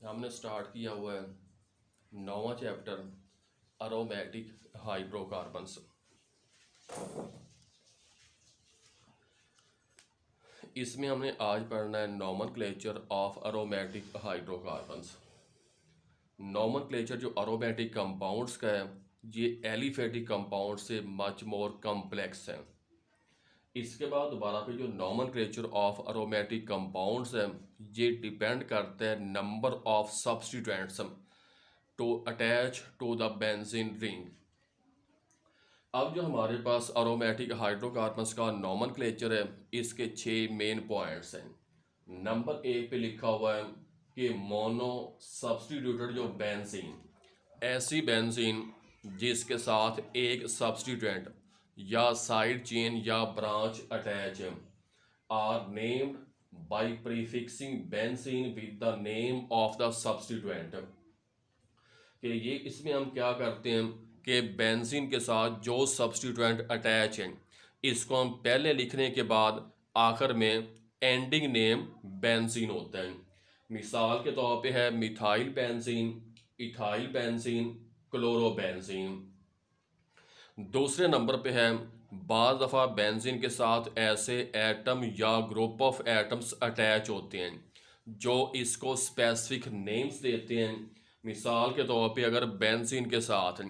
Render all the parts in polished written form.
हमने स्टार्ट किया हुआ है 9वां चैप्टर अरोमेटिक हाइड्रोकार्बन्स। इसमें हमने आज पढ़ना है nomenclature of aromatic hydrocarbons. Nomenclature जो अरोमेटिक कंपाउंड्स का है ये एलिफेटिक कंपाउंड से मच मोर कम्प्लेक्स है। इसके बाद दोबारा पे जो नॉमनक्लेचर ऑफ अरोमेटिक कंपाउंड्स है ये डिपेंड करता है number of substituents to attach to the benzene ring. अब जो हमारे पास अरोमेटिक हाइड्रोकार्बन्स का नॉमनक्लेचर है इसके 6 मेन पॉइंट्स हैं। नंबर 1 पे लिखा हुआ है कि मोनो सब्स्टिट्यूटेड जो बेंजीन, ऐसी बेंजीन जिसके साथ एक सब्स्टिट्यूएंट या साइड चेन या ब्रांच अटैच है are named by prefixing benzene with the name of the substituent. कि ये इसमें हम क्या करते हैं कि बेंजीन के साथ जो सब्स्टिट्यूएंट अटैच हैं इसको हम पहले लिखने के बाद आखिर में एंडिंग नेम बेंजीन होता है। मिसाल के तौर पे है methyl benzene, ethyl benzene, chlorobenzene. दूसरे नंबर पे है बाज़ दफ़ा बेंजीन के साथ ऐसे एटम या ग्रुप ऑफ एटम्स अटैच होते हैं जो इसको स्पेसिफिक नेम्स देते हैं। मिसाल के तौर पे अगर बेंजीन के साथ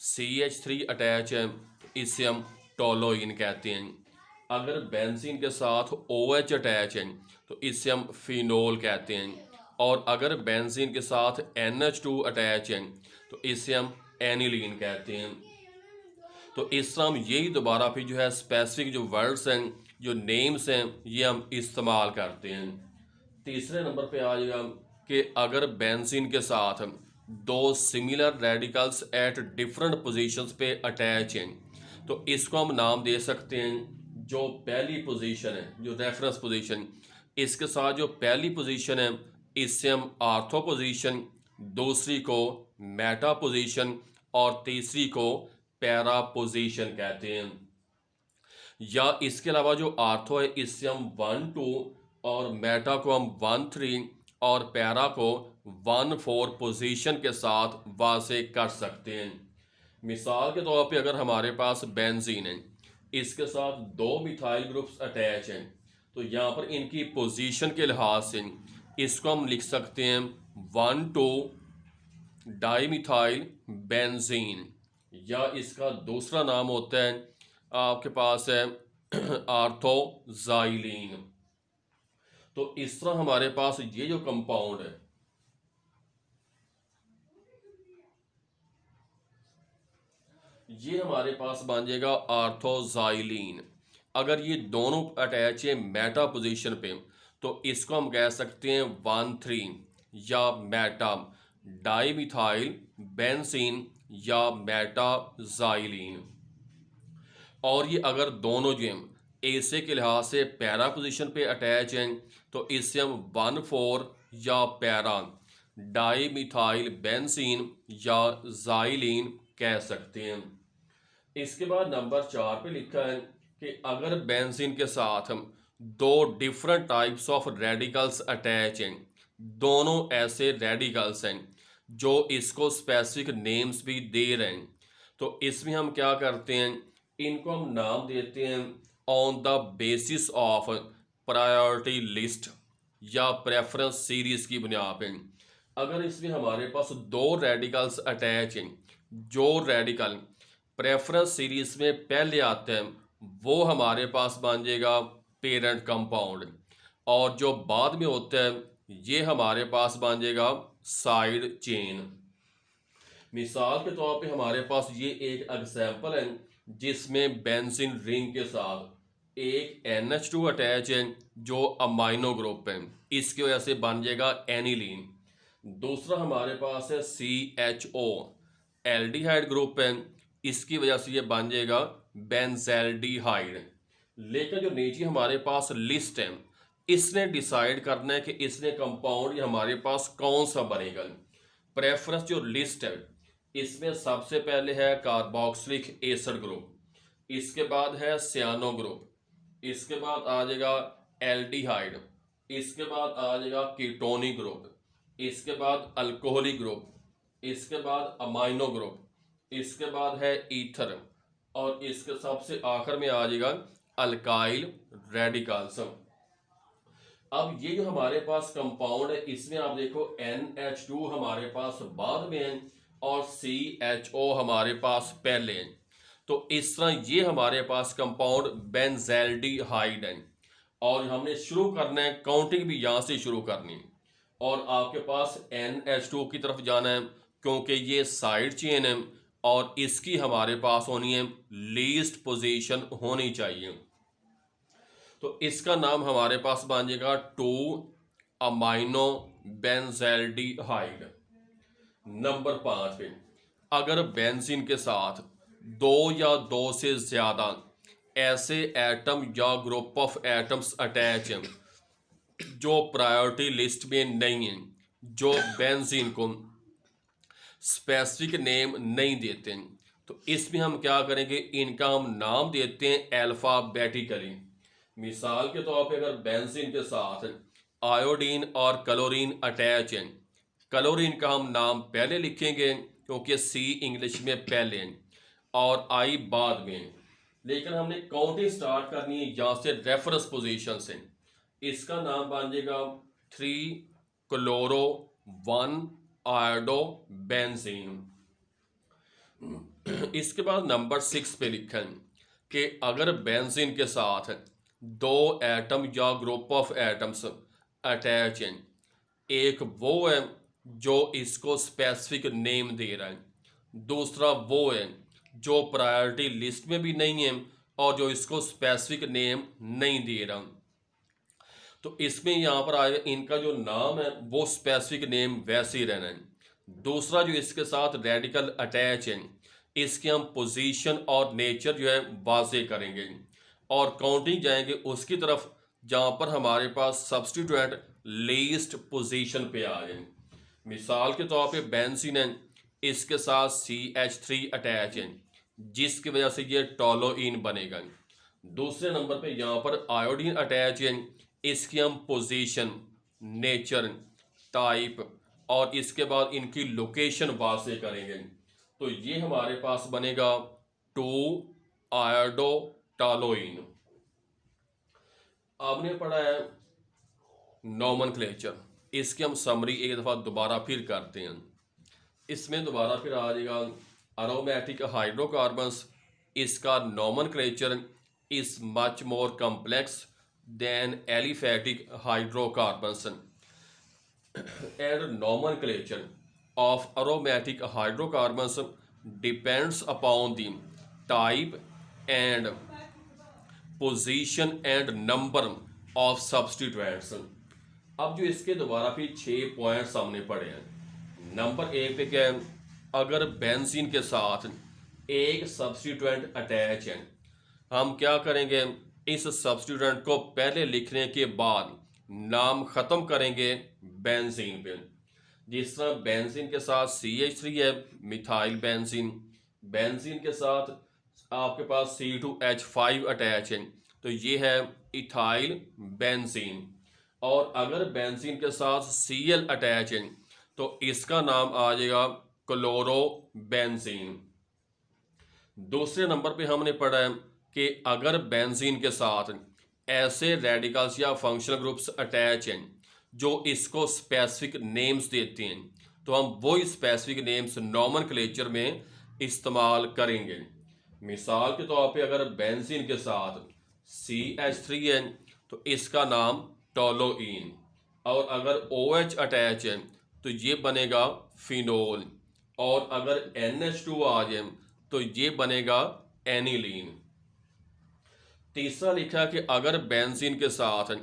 CH3 अटैच है इसे हम टोलोइन कहते हैं। अगर बेंजीन के साथ OH अटैच है तो इसे हम फिनोल कहते हैं। और अगर बेंजीन के साथ NH2 अटैच है तो इसे हम एनिलीन कहते हैं। तो इस तरह हम यही दोबारा फिर जो है स्पेसिफिक जो वर्ड्स हैं जो नेम्स हैं ये हम इस्तेमाल करते हैं। तीसरे नंबर पे आ जाएगा कि अगर बेंजीन के साथ दो similar radicals at different positions पे अटैच हैं तो इसको हम नाम दे सकते हैं जो पहली पोजीशन है जो रेफरेंस पोजीशन, इसके साथ जो पहली पोजीशन है इससे हम आर्थो पोजीशन, दूसरी को मेटा पोजीशन और तीसरी को पैरा पोजीशन कहते हैं। या इसके अलावा जो आर्थो है इससे हम 1-2 और मेटा को हम 1-3 और पैरा को 1-4 पोजीशन के साथ वाजे कर सकते हैं। मिसाल के तौर पे अगर हमारे पास बेंजीन है इसके साथ दो मिथाइल ग्रुप्स अटैच हैं तो यहाँ पर इनकी पोजीशन के लिहाज से इसको हम लिख सकते हैं 1-2 डाईमिथाइल बेंजीन, या इसका दूसरा नाम होता है आपके पास है आर्थोजाइलिन। तो इस तरह हमारे पास ये जो कंपाउंड है ये हमारे पास बन जाएगा आर्थोजाइलिन। अगर ये दोनों अटैच है मेटा पोजीशन पे तो इसको हम कह सकते हैं 1-3 या मेटा डाईमिथाइल बेंजीन या मेटाजाइलिन। और ये अगर दोनों जो हैं ऐसे के लिहाज से पैरा पोजीशन पे अटैच हैं तो इससे हम 1-4 या पैरा डाईमिथाइल बेंजीन या जाइलिन कह सकते हैं। इसके बाद नंबर 4 पे लिखा है कि अगर बेंजीन के साथ हम दो different types of radicals attach हैं, दोनों ऐसे रेडिकल्स हैं जो इसको स्पेसिफिक नेम्स भी दे रहे हैं तो इसमें हम क्या करते हैं इनको हम नाम देते हैं on the basis of priority list या प्रेफरेंस सीरीज की बुनियाद पर। अगर इसमें हमारे पास दो रेडिकल्स अटैच हैं, जो रेडिकल प्रेफरेंस सीरीज में पहले आते हैं वो हमारे पास बन जाएगा पेरेंट कंपाउंड, और जो बाद में होता है ये हमारे पास बन जाएगा साइड चेन। मिसाल के तौर पे हमारे पास ये एक एग्जाम्पल है जिसमें बेंजीन रिंग के साथ एक NH2 अटैच है जो अमाइनो ग्रुप है, इसकी वजह से बन जाएगा एनिलीन। दूसरा हमारे पास है CHO एल्डिहाइड ग्रुप है, इसकी वजह से ये बन जाएगा बेंजल्डिहाइड। लेकिन जो नीचे हमारे पास लिस्ट है इसने डिसाइड करना है कि इसने कंपाउंड हमारे पास कौन सा बनेगा। प्रेफरेंस जो लिस्ट है इसमें सबसे पहले है कार्बोक्सिलिक एसिड ग्रुप, इसके बाद है सियानो ग्रुप, इसके बाद आ जाएगा एल्डिहाइड, इसके बाद आ जाएगा कीटोनिक ग्रुप, इसके बाद अल्कोहलिक ग्रुप, इसके बाद अमाइनो ग्रुप, इसके बाद है ईथर, और इसके सबसे आखिर में आ जाएगा अल्काइल रेडिकल्स। अब ये जो हमारे पास कंपाउंड है इसमें आप देखो NH2 हमारे पास बाद में है और CHO हमारे पास पहले है। तो इस तरह ये हमारे पास कंपाउंड बेंजल्डिहाइड है। और हमने शुरू करना है, काउंटिंग भी यहाँ से शुरू करनी है और आपके पास NH2 की तरफ जाना है क्योंकि ये साइड चेन है और इसकी हमारे पास होनी है लीस्ट पोजीशन होनी चाहिए। तो इसका नाम हमारे पास बन जाएगा 2 अमाइनो बेंजल्डिहाइड। नंबर 5 पे अगर बेंजीन के साथ 2 या 2 से ज्यादा ऐसे एटम या ग्रुप ऑफ एटम्स अटैच हैं जो प्रायोरिटी लिस्ट में नहीं है, जो बेंजीन को स्पेसिफिक नेम नहीं देते हैं, तो इसमें हम क्या करेंगे, इनका हम नाम देते हैं अल्फाबेटिकली। मिसाल के तौर पे अगर बेंजीन के साथ आयोडीन और क्लोरीन अटैच है, क्लोरीन का हम नाम पहले लिखेंगे क्योंकि C इंग्लिश में पहले है और I बाद में, लेकिन हमने काउंटिंग स्टार्ट करनी है यहाँ से रेफरेंस पोजीशन से। इसका नाम बन जाएगा 3 क्लोरो 1 आयोडो बेंजीन। इसके बाद नंबर 6 पे लिखा है कि अगर बेंजीन के साथ 2 एटम या ग्रुप ऑफ एटम्स अटैच हैं, एक वो है जो इसको स्पेसिफिक नेम दे रहा है, दूसरा वो है जो प्रायोरिटी लिस्ट में भी नहीं है और जो इसको स्पेसिफिक नेम नहीं दे रहा। तो इसमें यहाँ पर आएगा इनका जो नाम है वो स्पेसिफिक नेम वैसे ही रहना है। दूसरा जो इसके साथ रेडिकल अटैच है इसके हम पोजीशन और नेचर जो है वाजे करेंगे और काउंटिंग जाएंगे उसकी तरफ जहाँ पर हमारे पास सब्स्टिट्यूएंट लीस्ट पोजीशन पे आ जाए। मिसाल के तौर पे बेंजीन है, इसके साथ CH3 अटैच है जिसकी वजह से ये टोलोइन बनेगा। दूसरे नंबर पे यहाँ पर आयोडीन अटैच है, इसकी हम पोजीशन, नेचर, टाइप और इसके बाद इनकी लोकेशन वाजे करेंगे। तो ये हमारे पास बनेगा 2 आयोडो टोलोइन। आपने पढ़ा है नोमेनक्लेचर, इसकी हम समरी एक दफ़ा दोबारा फिर करते हैं। इसमें दोबारा फिर आ जाएगा अरोमेटिक हाइड्रोकार्बन्स। इसका nomenclature is much more complex then aliphatic hydrocarbons and nomenclature of aromatic hydrocarbons depends upon the type and position and number of substituents। अब जो इसके दोबारा फिर 6 पॉइंट्स हमने पढ़े हैं। नंबर 1 पे क्या है, अगर बेंजीन के साथ एक सब्स्टिट्यूएंट अटैच है, हम क्या करेंगे, इस सब्स्टिट्यूएंट को पहले लिखने के बाद नाम खत्म करेंगे बेंजीन पे। जिस तरह बेंजीन के साथ CH3 है, मिथाइल बेंजीन। बेंजीन के साथ आपके पास C2H5 अटैच है तो ये है इथाइल बेंजीन। और अगर बेंजीन के साथ Cl अटैच है तो इसका नाम आ जाएगा क्लोरो बेंजीन। दूसरे नंबर पे हमने पढ़ा है कि अगर बेंजीन के साथ ऐसे रेडिकल्स या फंक्शनल ग्रुप्स अटैच हैं जो इसको स्पेसिफिक नेम्स देते हैं तो हम वही स्पेसिफिक नेम्स नोमेनक्लेचर में इस्तेमाल करेंगे। मिसाल के तौर पे अगर बेंजीन के साथ CH3 है तो इसका नाम टोलोइन, और अगर OH अटैच है तो ये बनेगा फिनोल, और अगर NH2 आ जाए तो ये बनेगा एनिलीन। तीसरा लिखा कि अगर बेंजीन के साथ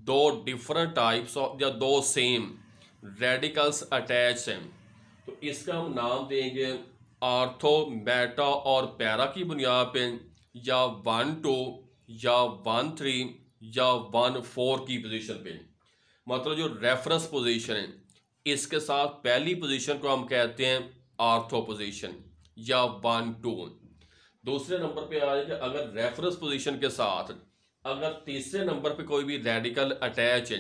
2 डिफरेंट टाइप्स ऑफ या 2 सेम रेडिकल्स अटैच हैं तो इसका हम नाम देंगे आर्थो, मेटा और पैरा की बुनियाद पे, या 1-2 या 1-3 या 1-4 की पोजीशन पे। मतलब जो रेफरेंस पोजीशन है इसके साथ पहली पोजीशन को हम कहते हैं आर्थो पोजीशन या 1-2। दूसरे नंबर पे आ जाएगा अगर रेफरेंस पोजीशन के साथ अगर तीसरे नंबर पे कोई भी रेडिकल अटैच है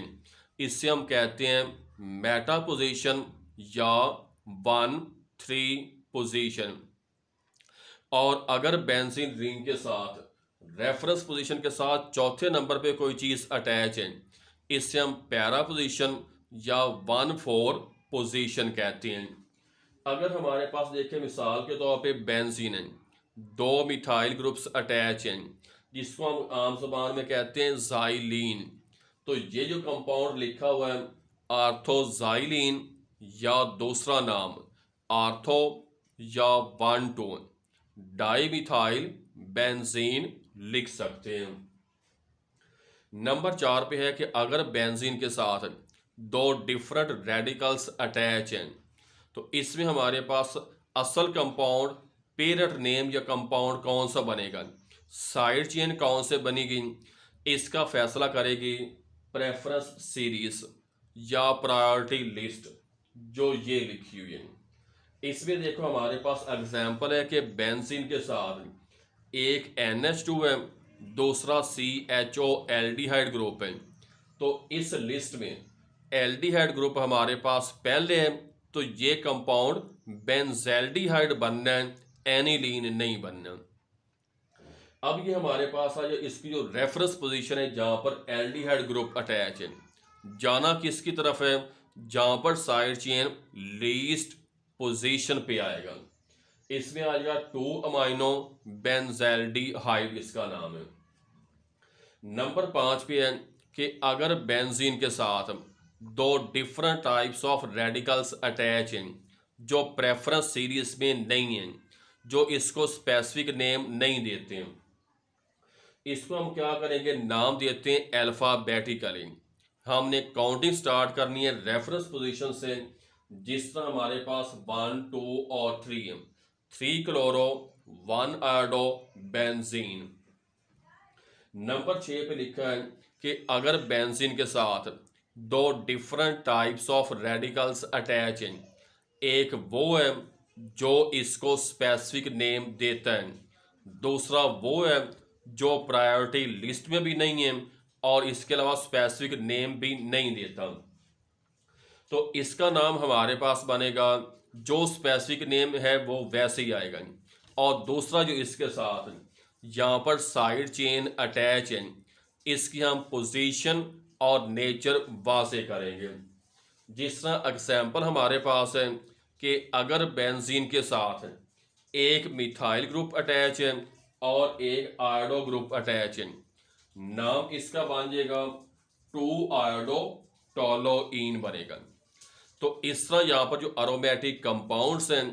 इससे हम कहते हैं मेटा पोजीशन या 1,3 पोजीशन। और अगर बेंजीन रिंग के साथ रेफरेंस पोजीशन के साथ चौथे नंबर पे कोई चीज़ अटैच है, इससे हम पैरा पोजीशन या 1,4 पोजीशन कहते हैं। अगर हमारे पास देखें मिसाल के तौर पे बेंजीन है, दो मिथाइल ग्रुप्स अटैच हैं जिसको हम आम जुबान में कहते हैं ज़ाइलीन। तो ये जो कंपाउंड लिखा हुआ है आर्थोज़ाइलीन या दूसरा नाम आर्थो या 1,2 डाईमिथाइल बेंजीन लिख सकते हैं। नंबर 4 पे है कि अगर बेंजीन के साथ दो डिफरेंट रेडिकल्स अटैच हैं तो इसमें हमारे पास असल कंपाउंड पेरेंट नेम या कंपाउंड कौन सा बनेगा, साइड चेन कौन से बनेगी, इसका फैसला करेगी प्रेफरेंस सीरीज या प्रायोरिटी लिस्ट जो ये लिखी हुई है। इसमें देखो हमारे पास एग्जाम्पल है कि बेंजीन के साथ एक NH2 है, दूसरा CHO एल्डिहाइड ग्रुप है। तो इस लिस्ट में एल्डिहाइड ग्रुप हमारे पास पहले है, तो ये कंपाउंड बेंजल्डिहाइड बनना है, एनिलीन नहीं बनना। अब ये हमारे पास आ इसकी जो रेफरेंस पोजीशन है जहां पर एल्डिहाइड ग्रुप अटैच है, जाना किसकी तरफ है, जहां पर साइड चेन लीस्ट पोजीशन पे आएगा। इसमें आ जाएगा 2 अमाइनो बेंजल्डिहाइड इसका नाम है। नंबर 5 पे है कि अगर बेंजीन के साथ दो different types of radicals attach हैं जो प्रेफरेंस सीरीज में नहीं हैं, जो इसको स्पेसिफिक नेम नहीं देते हैं, इसको हम क्या करेंगे, नाम देते हैं अल्फाबेटिकली। हमने काउंटिंग स्टार्ट करनी है रेफरेंस पोजीशन से, जिस तरह हमारे पास 1, 2 और 3 है, 3 क्लोरो 1 आयोडो बेंजीन। नंबर 6 पे लिखा है कि अगर बेंजीन के साथ दो different types of radicals attach हैं, एक वो है जो इसको स्पेसिफिक नेम देता है, दूसरा वो है जो प्रायोरिटी लिस्ट में भी नहीं है और इसके अलावा स्पेसिफिक नेम भी नहीं देता। तो इसका नाम हमारे पास बनेगा, जो स्पेसिफिक नेम है वो वैसे ही आएगा। और दूसरा जो इसके साथ यहाँ पर साइड चेन अटैच है, इसकी हम पोजीशन और नेचर वासे करेंगे। जिस तरह एग्जाम्पल हमारे पास है कि अगर बेंजीन के साथ एक मिथाइल ग्रुप अटैच है और एक आयोडो ग्रुप अटैच है, नाम इसका बन जाएगा 2 आयोडो टोलोइन बनेगा। तो इस तरह यहाँ पर जो अरोमेटिक कंपाउंड्स हैं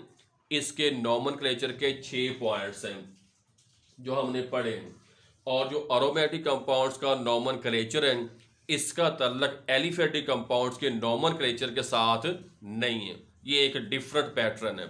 इसके नोमेनक्लेचर के 6 पॉइंट्स हैं जो हमने पढ़े हैं। और जो अरोमेटिक कंपाउंड्स का नोमेनक्लेचर है इसका तल्लक एलिफेटिक कंपाउंड्स के नोमेनक्लेचर के साथ नहीं है, ये एक डिफरेंट पैटर्न है।